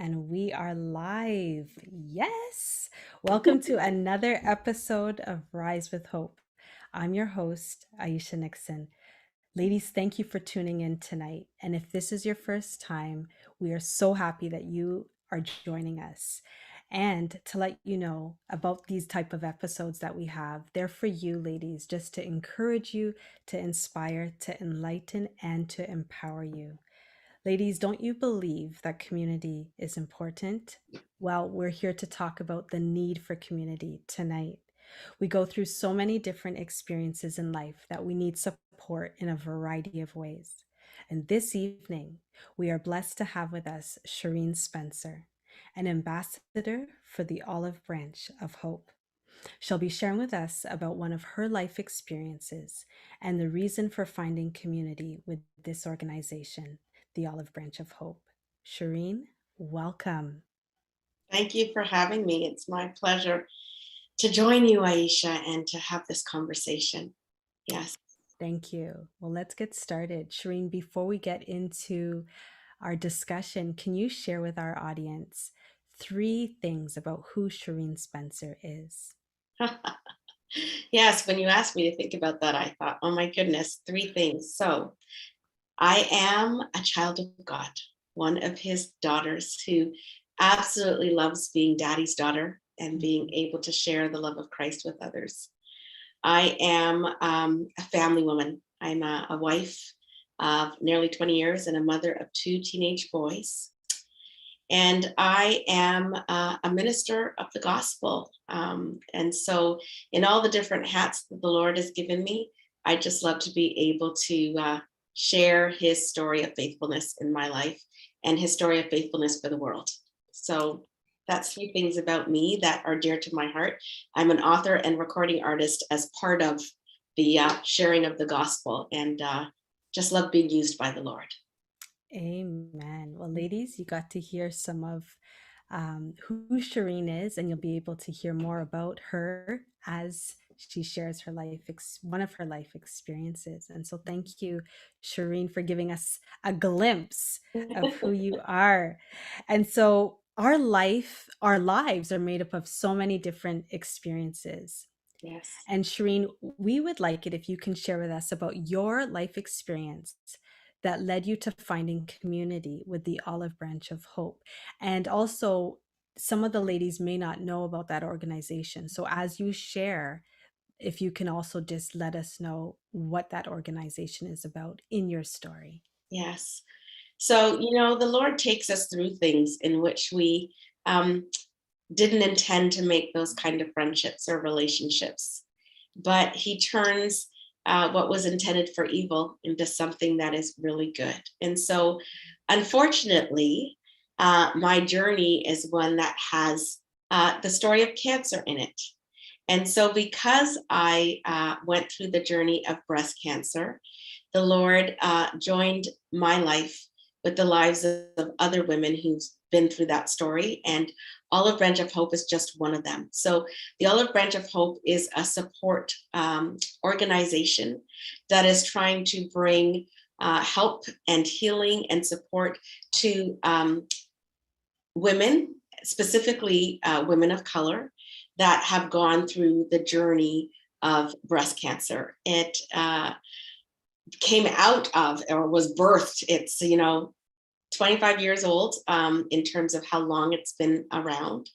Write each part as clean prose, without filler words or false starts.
And we are live. Yes. Welcome to another episode of Rise with Hope. I'm your host, Aisha Nixon. Ladies, thank you for tuning in tonight. And if this is your first time, we are so happy that you are joining us. And to let you know about these type of episodes that we have, they're for you ladies, just to encourage you, to inspire, to enlighten, and to empower you. Ladies, don't you believe that community is important? Well, we're here to talk about the need for community tonight. We go through so many different experiences in life that we need support in a variety of ways. And this evening, we are blessed to have with us Shireen Spencer, an ambassador for the Olive Branch of Hope. She'll be sharing with us about one of her life experiences and the reason for finding community with this organization, the Olive Branch of Hope. Shireen, welcome. Thank you for having me. It's my pleasure to join you, Aisha, and to have this conversation. Yes. Thank you. Well, let's get started. Shireen, before we get into our discussion, can you share with our audience three things about who Shireen Spencer is? Yes, when you asked me to think about that, I thought, oh my goodness, three things. So I am a child of God, one of his daughters who absolutely loves being daddy's daughter and being able to share the love of Christ with others. I am a family woman. I'm a wife of nearly 20 years and a mother of two teenage boys. And I am a minister of the gospel. And so, in all the different hats that the Lord has given me, I just love to be able to share his story of faithfulness in my life and his story of faithfulness for the world. So, that's three things about me that are dear to my heart. I'm an author and recording artist as part of the sharing of the gospel, and just love being used by the Lord. Amen. Well, ladies, you got to hear some of who Shireen is, and you'll be able to hear more about her as she shares her one of her life experiences. And so, thank you, Shireen, for giving us a glimpse of who you are. And so, our lives are made up of so many different experiences. Yes. And Shireen, we would like it if you can share with us about your life experience that led you to finding community with the Olive Branch of Hope. And also, some of the ladies may not know about that organization. So, as you share, if you can also just let us know what that organization is about in your story. Yes. So, the Lord takes us through things in which we um, didn't intend to make those kind of friendships or relationships, but He turns what was intended for evil into something that is really good. And so, unfortunately, my journey is one that has the story of cancer in it. And so, because I went through the journey of breast cancer, the Lord joined my life with the lives of other women who've been through that story. And Olive Branch of Hope is just one of them. So, the Olive Branch of Hope is a support organization that is trying to bring help and healing and support to women, specifically women of color, that have gone through the journey of breast cancer. It came out of or was birthed. It's 25 years old in terms of how long it's been around,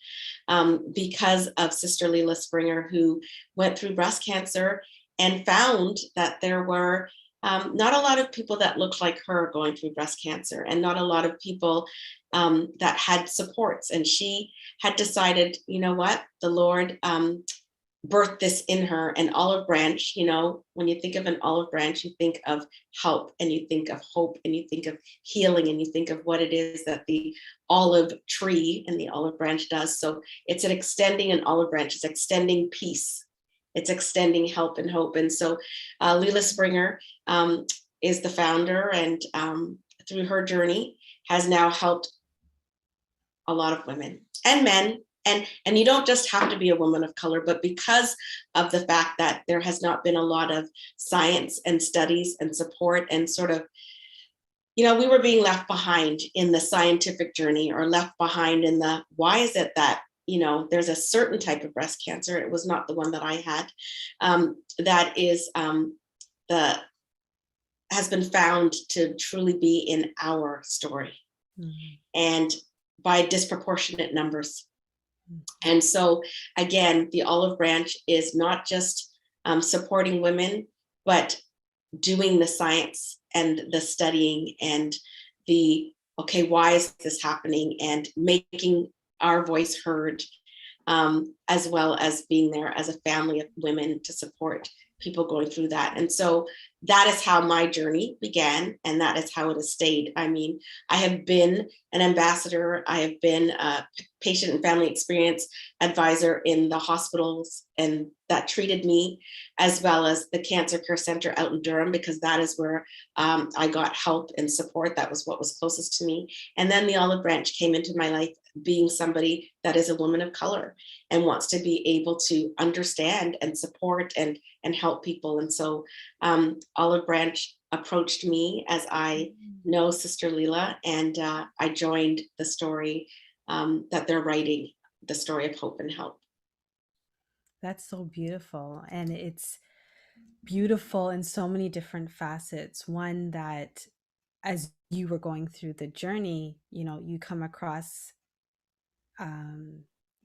because of Sister Leela Springer, who went through breast cancer and found that there were not a lot of people that looked like her going through breast cancer, and not a lot of people that had supports. And she had decided, you know what, the Lord birthed this in her. An olive branch, when you think of an olive branch, you think of help, and you think of hope, and you think of healing, and you think of what it is that the olive tree and the olive branch does. So it's an olive branch, it's extending peace, it's extending help and hope. And so Leela Springer is the founder, and through her journey has now helped a lot of women and men. And you don't just have to be a woman of color, but because of the fact that there has not been a lot of science and studies and support and sort of we were being left behind in the scientific journey, or left behind in the, why is it that, there's a certain type of breast cancer, it was not the one that I had, that is the has been found to truly be in our story, and by disproportionate numbers. And so, again, the olive branch is not just supporting women, but doing the science and the studying and the, okay, why is this happening, and making our voice heard, as well as being there as a family of women to support people going through that. And so that is how my journey began, and that is how it has stayed. I mean, I have been an ambassador, I have been a patient and family experience advisor in the hospitals and that treated me, as well as the Cancer Care Center out in Durham, because that is where I got help and support. That was what was closest to me. And then the olive branch came into my life, being somebody that is a woman of color and wants to be able to understand and support and help people. And so Olive Branch approached me, as I know Sister Leela, and I joined the story that they're writing, the story of hope and help. That's so beautiful. And it's beautiful in so many different facets. One, that as you were going through the journey, you come across,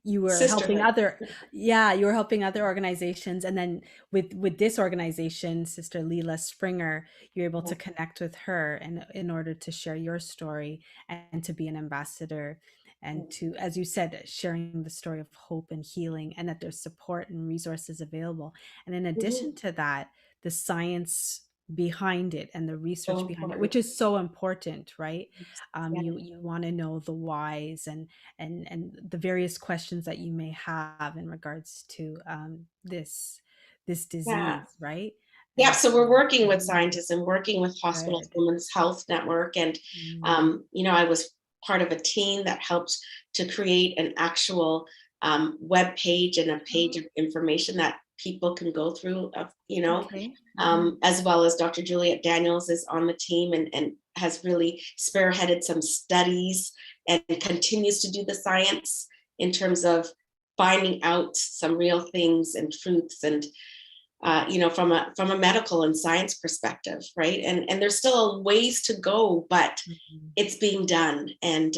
you were helping Sisterhood. other, yeah, you were helping other organizations. And then with this organization, Sister Leela Springer, you're able to connect with her, and in order to share your story and to be an ambassador, and to, as you said, sharing the story of hope and healing, and that there's support and resources available. And in addition to that, the science behind it and the So research behind it, important. which is so important, right? Yeah. You want to know the whys and the various questions that you may have in regards to this Yeah. disease, right? Yeah, And so so, we're working with scientists and working with Hospitals good. Women's Health Network. And, I was part of a team that helped to create an actual web page and a page Oh, of information that people can go through, okay. as well as Dr. Juliet Daniels is on the team, and has really spearheaded some studies and continues to do the science in terms of finding out some real things and truths, and from a medical and science perspective, right? And there's still ways to go, but it's being done, and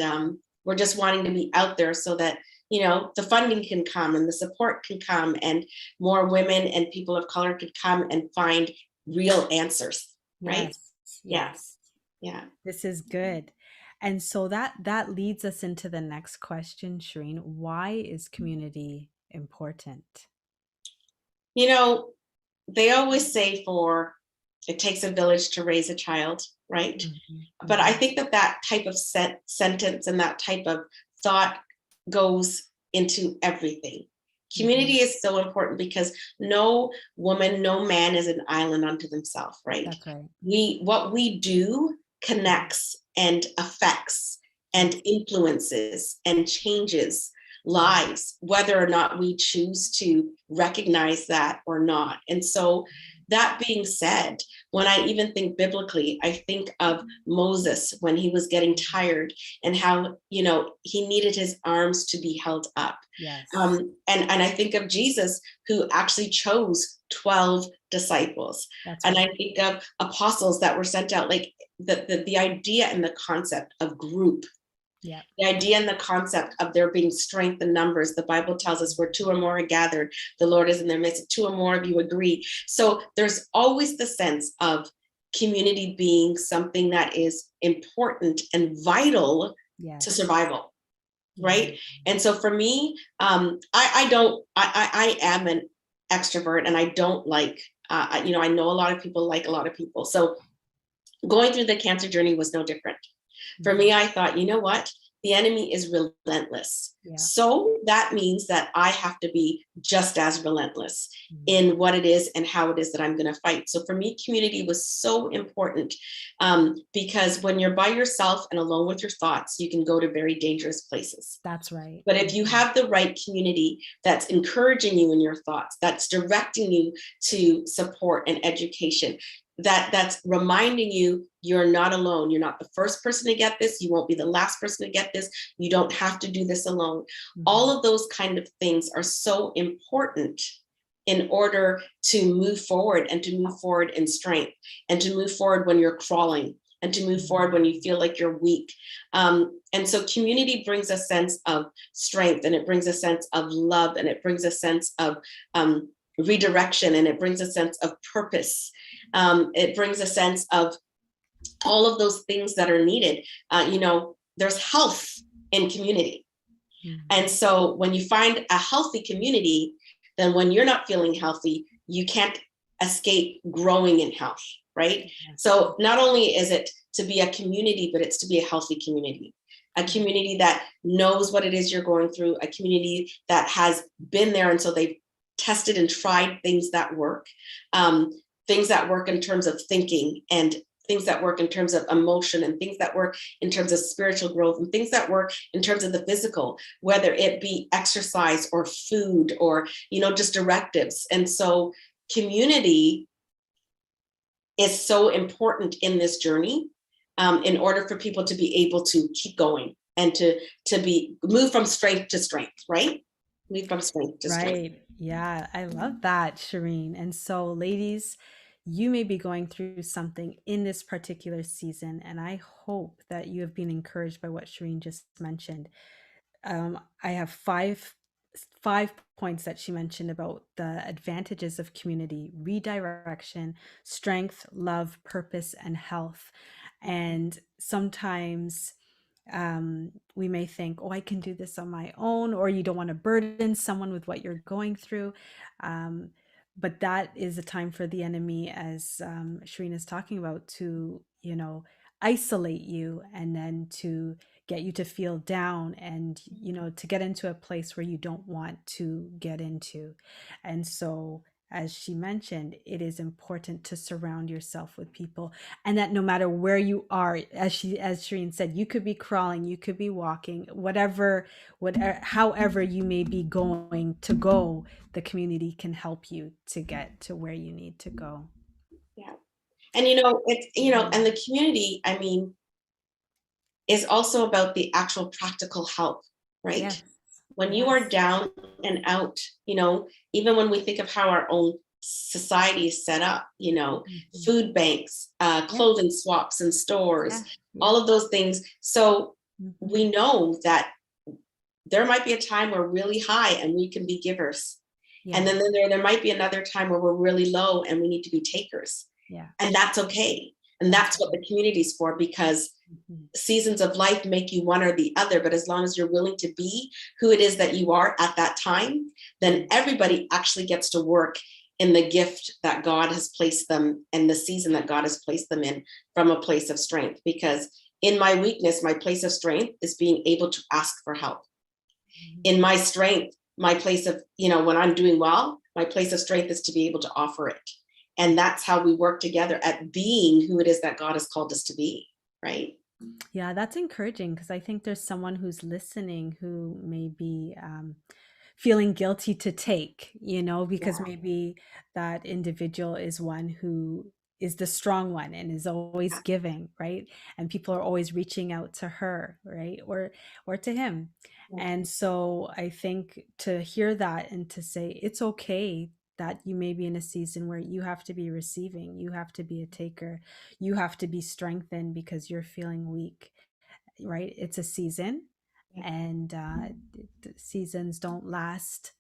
we're just wanting to be out there so that the funding can come and the support can come, and more women and people of color could come and find real answers, right? Yes, Yeah, yes. yeah. This is good. And so that leads us into the next question, Shireen. Why is community important? You know, they always say it takes a village to raise a child, right? But I think that type of sentence and that type of thought goes into everything. Community is so important, because no woman, no man is an island unto themselves, right? That's right. What we do connects and affects and influences and changes lives, whether or not we choose to recognize that or not. And so, that being said, when I even think biblically, I think of Moses when he was getting tired, and how, he needed his arms to be held up. Yes. And I think of Jesus, who actually chose 12 disciples. That's And I right. think of apostles that were sent out, like the idea and the concept of group, Yeah. the idea and the concept of there being strength in numbers. The Bible tells us where two or more are gathered, the Lord is in their midst. Two or more of you agree. So there's always the sense of community being something that is important and vital Yes. to survival, right? And so for me, I am an extrovert, and I don't like, I know a lot of people like a lot of people. So going through the cancer journey was no different. For me, I thought, you know what? The enemy is relentless. Yeah. So that means that I have to be just as relentless in what it is and how it is that I'm going to fight. So for me, community was so important, because when you're by yourself and alone with your thoughts, you can go to very dangerous places. That's right. But if you have the right community that's encouraging you in your thoughts, that's directing you to support and education, that's reminding you you're not alone. You're not the first person to get this. You won't be the last person to get this. You don't have to do this alone. All of those kind of things are so important in order to move forward, and to move forward in strength, and to move forward when you're crawling, and to move forward when you feel like you're weak. And so community brings a sense of strength, and it brings a sense of love, and it brings a sense of redirection, and it brings a sense of purpose. It brings a sense of all of those things that are needed. There's health in community. And so when you find a healthy community, then when you're not feeling healthy, you can't escape growing in health, right? So not only is it to be a community, but it's to be a healthy community. A community that knows what it is you're going through, a community that has been there, and so they've tested and tried things that work, things that work in terms of thinking, and things that work in terms of emotion, and things that work in terms of spiritual growth, and things that work in terms of the physical, whether it be exercise or food or, just directives. And so community is so important in this journey, in order for people to be able to keep going, and to move from strength to strength, right? Move from strength to strength. Right. Yeah, I love that, Shireen. And so, ladies, you may be going through something in this particular season, and I hope that you have been encouraged by what Shireen just mentioned. I have five points that she mentioned about the advantages of community: redirection, strength, love, purpose, and health. And sometimes we may think, oh, I can do this on my own, or you don't want to burden someone with what you're going through. But that is a time for the enemy, as Shireen is talking about, to, isolate you, and then to get you to feel down, and, to get into a place where you don't want to get into. And so, as she mentioned, it is important to surround yourself with people, and that no matter where you are, as Shireen said, you could be crawling, you could be walking, whatever, however you may be going to go, the community can help you to get to where you need to go. Yeah. And it's and the community, I mean, is also about the actual practical help, right? Yes. When you are down and out, even when we think of how our own society is set up, food banks, clothing swaps in stores, all of those things. So we know that there might be a time we're really high and we can be givers. And then there might be another time where we're really low and we need to be takers. And that's okay. And that's what the community is for, because seasons of life make you one or the other. But as long as you're willing to be who it is that you are at that time, then everybody actually gets to work in the gift that God has placed them, and the season that God has placed them in, from a place of strength. Because in my weakness, my place of strength is being able to ask for help. In my strength, my place of, when I'm doing well, my place of strength is to be able to offer it. And that's how we work together at being who it is that God has called us to be, right? Yeah, that's encouraging, because I think there's someone who's listening who may be feeling guilty to take, because maybe that individual is one who is the strong one and is always giving, right? And people are always reaching out to her, right? Or to him. And so I think to hear that and to say it's okay that you may be in a season where you have to be receiving, you have to be a taker, you have to be strengthened because you're feeling weak, right? It's a season, and seasons don't last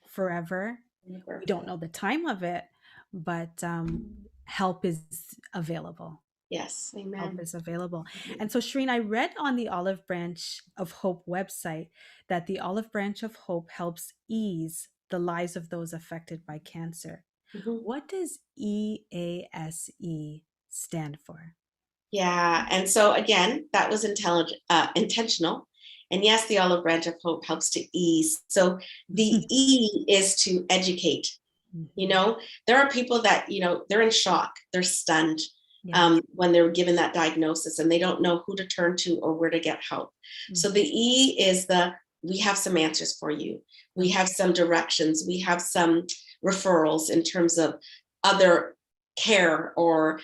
forever. We don't know the time of it, but help is available. Yes, amen. Help is available. And so, Shireen, I read on the Olive Branch of Hope website that the Olive Branch of Hope helps ease the lives of those affected by cancer. What does EASE stand for? Yeah, and so again, that was intentional. And yes, the Olive Branch of Hope helps to ease. So the E is to educate. There are people that, they're in shock, they're stunned when they're given that diagnosis, and they don't know who to turn to or where to get help. So the E is we have some answers for you. We have some directions. We have some referrals in terms of other care, or,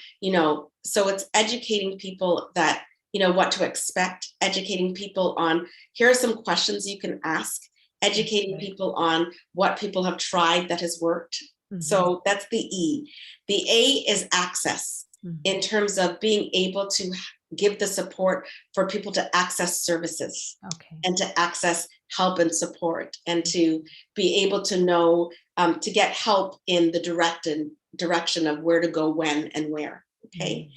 so it's educating people that, what to expect, educating people on, here are some questions you can ask, educating people on what people have tried that has worked. So that's the E. The A is access, in terms of being able to give the support for people to access services, and to access help and support, and to be able to know, to get help in the direction of where to go, when, and where. Okay.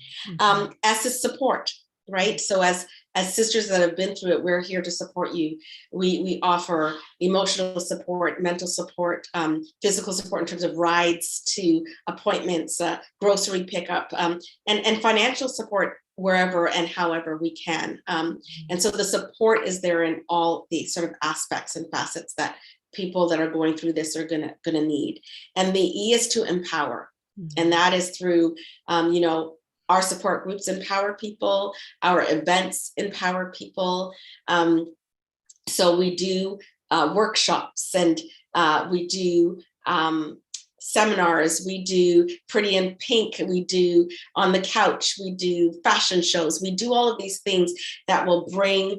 S is support, right? So as sisters that have been through it, we're here to support you. We offer emotional support, mental support, physical support in terms of rides to appointments, grocery pickup, and financial support wherever and however we can. And so the support is there in all the sort of aspects and facets that people that are going through this are gonna need. And the E is to empower. And that is through, our support groups empower people, our events empower people. So we do workshops, and we do seminars, we do Pretty in Pink, we do On the Couch, we do fashion shows, we do all of these things that will bring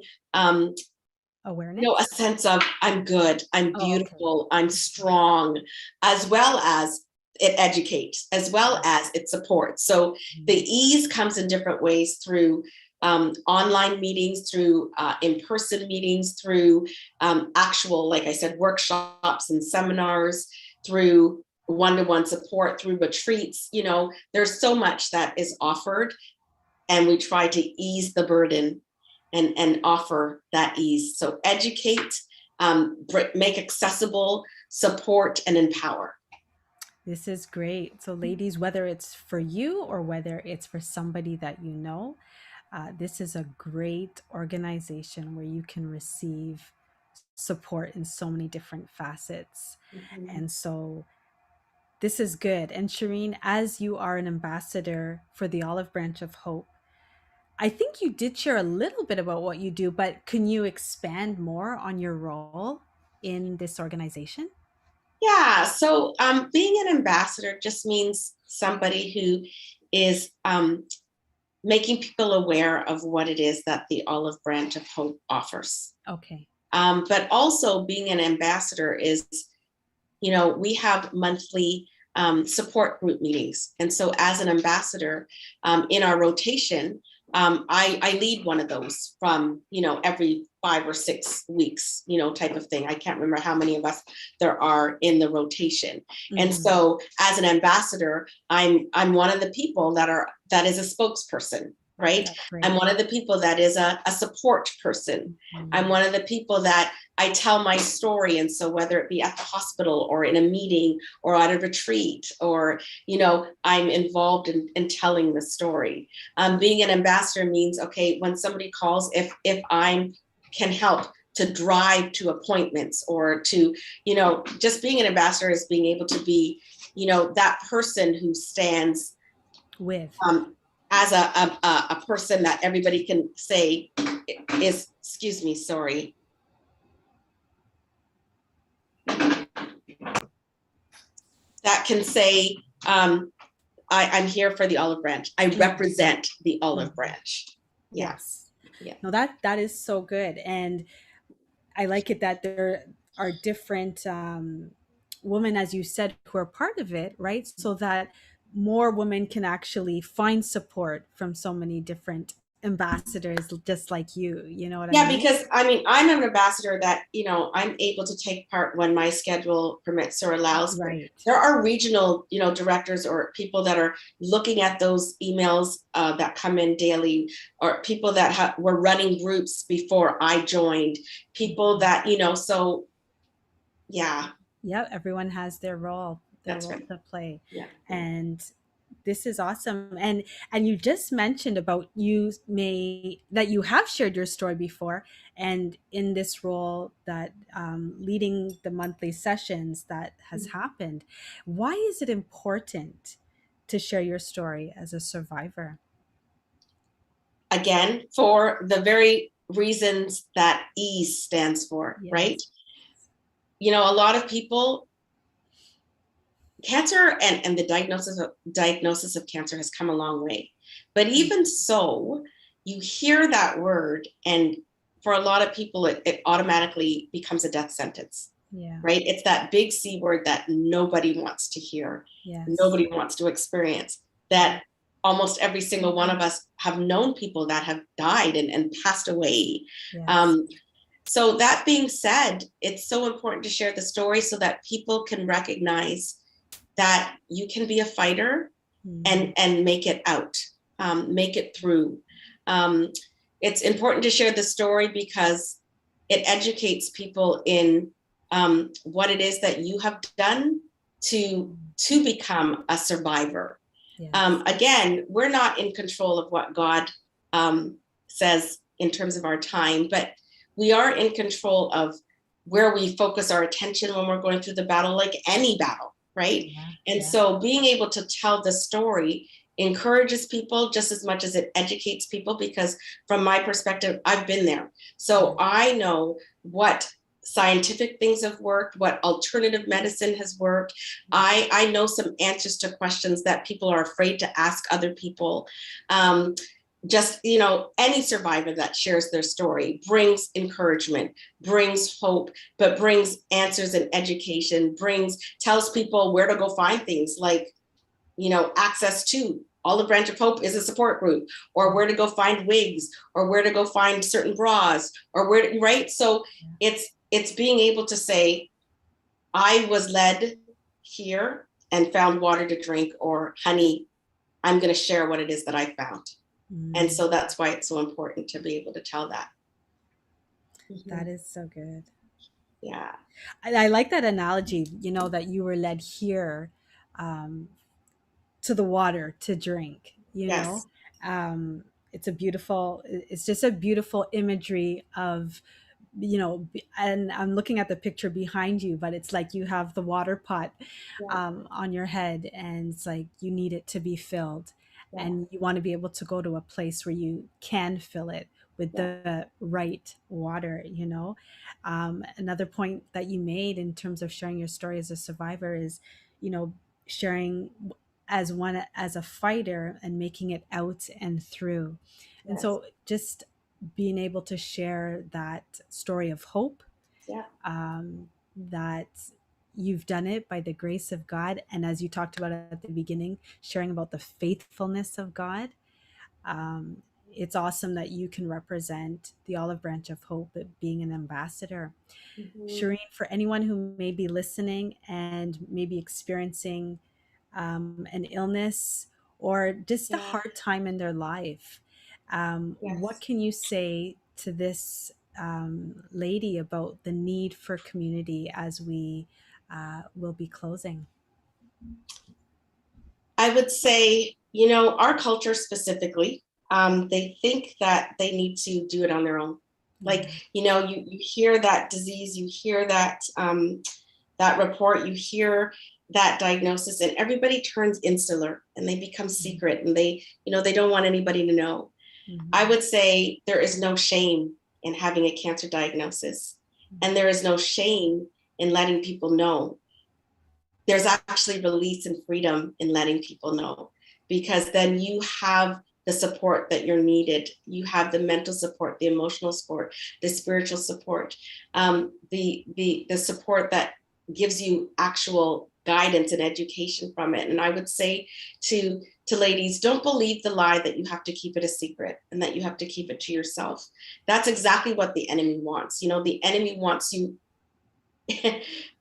awareness, a sense of I'm good, I'm beautiful, I'm strong, as well as it educates, as well as it supports. So the E's comes in different ways, through online meetings, through in-person meetings, through actual, like I said, workshops and seminars, through one-to-one support, through retreats. There's so much that is offered, and we try to ease the burden and offer that ease. So educate, make accessible, support, and empower. This is great. So ladies, whether it's for you or whether it's for somebody that you know, this is a great organization where you can receive support in so many different facets. And so this is good. And Shireen, as you are an ambassador for the Olive Branch of Hope, I think you did share a little bit about what you do, but can you expand more on your role in this organization? Yeah, so being an ambassador just means somebody who is making people aware of what it is that the Olive Branch of Hope offers. Okay. But also being an ambassador is, we have monthly support group meetings. And so as an ambassador, in our rotation, I lead one of those from, every 5 or 6 weeks, type of thing. I can't remember how many of us there are in the rotation. And so as an ambassador, I'm one of the people that is a spokesperson, right? I'm one of the people that is a support person. I'm one of the people that I tell my story. And so whether it be at the hospital or in a meeting or at a retreat, or, I'm involved in telling the story. Being an ambassador means, okay, when somebody calls, if I can help to drive to appointments, or to, just being an ambassador is being able to be, that person who stands with, as a person that everybody can say is, excuse me, sorry. That can say, I'm here for the Olive Branch. I represent the Olive Branch. Yes. Yeah. No, that is so good. And I like it that there are different women, as you said, who are part of it, right? So that more women can actually find support from so many different ambassadors just like you know what I mean? Yeah, because I'm an ambassador that, I'm able to take part when my schedule permits or allows. Right. There are regional, directors or people that are looking at those emails that come in daily, or people that were running groups before I joined, people that, so yeah. Yeah, everyone has their role to play. Yeah. And this is awesome. And you just mentioned about that you have shared your story before, and in this role that leading the monthly sessions that has happened. Why is it important to share your story as a survivor? Again, for the very reasons that ease stands for, yes. Right? A lot of people cancer and the diagnosis of cancer has come a long way. But even so, you hear that word, and for a lot of people, it automatically becomes a death sentence, Yeah. right? It's that big C word that nobody wants to hear, Yes. nobody wants to experience. That almost every single one of us have known people that have died and passed away. Yes. Um, so that being said, it's so important to share the story so that people can recognize that you can be a fighter Mm. and make it out, make it through. Um, it's important to share the story because it educates people in what it is that you have done to become a survivor. Yes. Again, we're not in control of what God says in terms of our time, but we are in control of where we focus our attention when we're going through the battle, like any battle, right? Yeah. And Yeah. so being able to tell the story encourages people just as much as it educates people, because from my perspective, I've been there. So Yeah. I know what scientific things have worked, what alternative medicine has worked. I know some answers to questions that people are afraid to ask other people. Just, any survivor that shares their story brings encouragement, brings hope, but brings answers and education, tells people where to go find things like, access to Olive Branch of Hope is a support group, or where to go find wigs, or where to go find certain bras, or right? So Yeah. it's being able to say, I was led here and found water to drink, or honey, I'm going to share what it is that I found. And Mm. so that's why it's so important to be able to tell that. Mm-hmm. That is so good. Yeah. I like that analogy, that you were led here, um, to the water to drink, Yes. it's just a beautiful imagery of, and I'm looking at the picture behind you, but it's like you have the water pot Yeah. on your head, and it's like you need it to be filled, Yeah. and you want to be able to go to a place where you can fill it with Yeah. the right water. Another point that you made in terms of sharing your story as a survivor is, sharing as a fighter and making it out and through. And Yes. so just being able to share that story of hope, Yeah. that you've done it by the grace of God. And as you talked about at the beginning, sharing about the faithfulness of God. Um, it's awesome that you can represent the Olive Branch of Hope at being an ambassador. Mm-hmm. Shireen, for anyone who may be listening and maybe experiencing an illness or just a Yeah. hard time in their life, what Yes. can you say to this lady about the need for community as we will be closing? I would say, our culture specifically, they think that they need to do it on their own. Like, Yeah. you hear that disease, you hear that report, you hear that diagnosis, and everybody turns insular and they become secret, and they don't want anybody to know. I Mm-hmm. would say there is no shame in having a cancer diagnosis, and there is no shame in letting people know. There's actually release and freedom in letting people know, because then you have the support that you're needed. You have the mental support, the emotional support, the spiritual support, the support that gives you actual guidance and education from it. And I would say to ladies, don't believe the lie that you have to keep it a secret and that you have to keep it to yourself. That's exactly what the enemy wants. The enemy wants you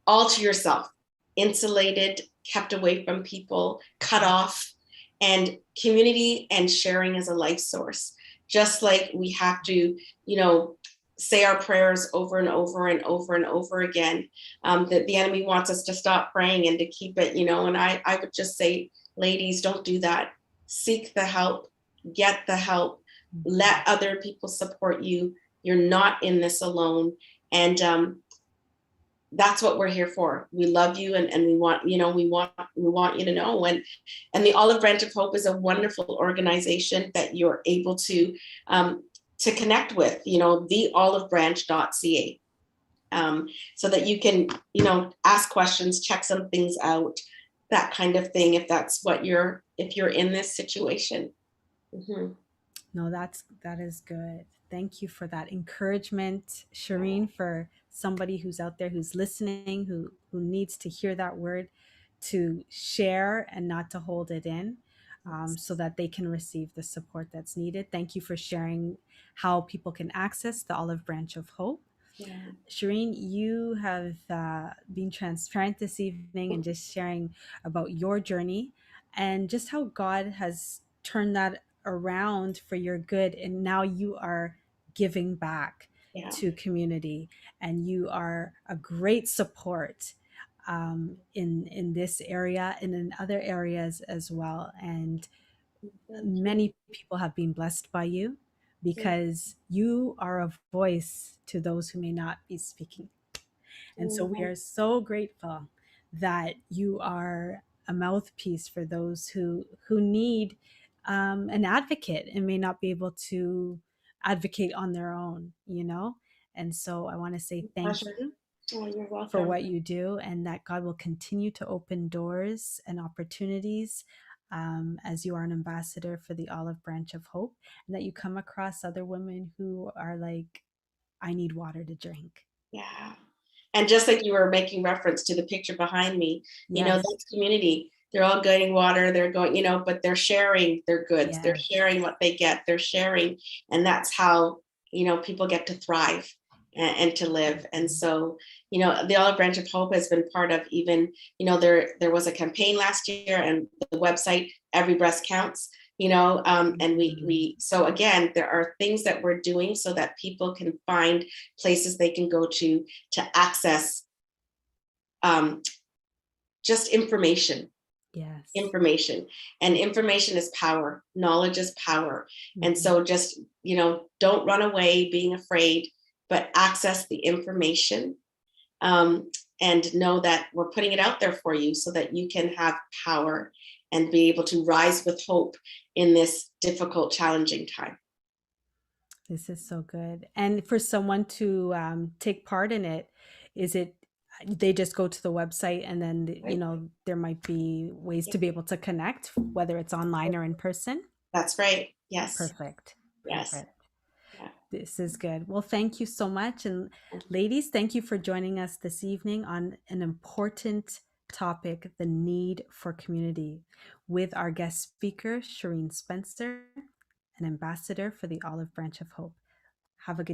all to yourself, insulated, kept away from people, cut off. And community and sharing is a life source. Just like we have to, say our prayers over and over and over and over again, that the enemy wants us to stop praying and to keep it, and I would just say, ladies, don't do that. Seek the help, get the help, Mm-hmm. let other people support you. You're not in this alone. And that's what we're here for. We love you, and we want, we want you to know. And the Olive Branch of Hope is a wonderful organization that you're able to connect with, theolivebranch.ca, so that you can, ask questions, check some things out. that kind of thing if that's what if you're in this situation. Mm-hmm. No, that is good. Thank you for that encouragement, Shireen, for somebody who's out there who's listening, who needs to hear that word, to share and not to hold it in, so that they can receive the support that's needed. Thank you for sharing how people can access the Olive Branch of Hope. Yeah. Shireen, you have been transparent this evening and just sharing about your journey and just how God has turned that around for your good. And now you are giving back Yeah. to community, and you are a great support in this area and in other areas as well. And Thank you. many people have been blessed by you because you are a voice to those who may not be speaking. And so we Mhm. are so grateful that you are a mouthpiece for those who need an advocate and may not be able to advocate on their own, you know. And so I want to say thank Pleasure. you Oh, you're for welcome. what you do, and that God will continue to open doors and opportunities, as you are an ambassador for the Olive Branch of Hope, and that you come across other women who are like, I need water to drink. Yeah. And just like you were making reference to the picture behind me, Yes, that's community. They're all getting water, they're going, but they're sharing their goods, they're yes, sharing what they get, they're sharing. And that's how, people get to thrive and to live. And so, the Olive Branch of Hope has been part of even, there was a campaign last year and the website, Every Breast Counts. And mm, so again, there are things that we're doing so that people can find places they can go to access um, just yes. information, and information is power, knowledge is power. And Mhm. so just, don't run away being afraid, but access the information, um, and know that we're putting it out there for you so that you can have power and be able to rise with hope in this difficult, challenging time. This is so good. And for someone to take part in it, is it they just go to the website and then, Right? there might be ways Yeah, to be able to connect, whether it's online or in person? that's right. Yes. Perfect. Yes. Perfect. Yeah. This is good. Well, thank you so much. And ladies, thank you for joining us this evening on an important topic, the need for community, with our guest speaker, Shireen Spencer, an ambassador for the Olive Branch of Hope. Have a good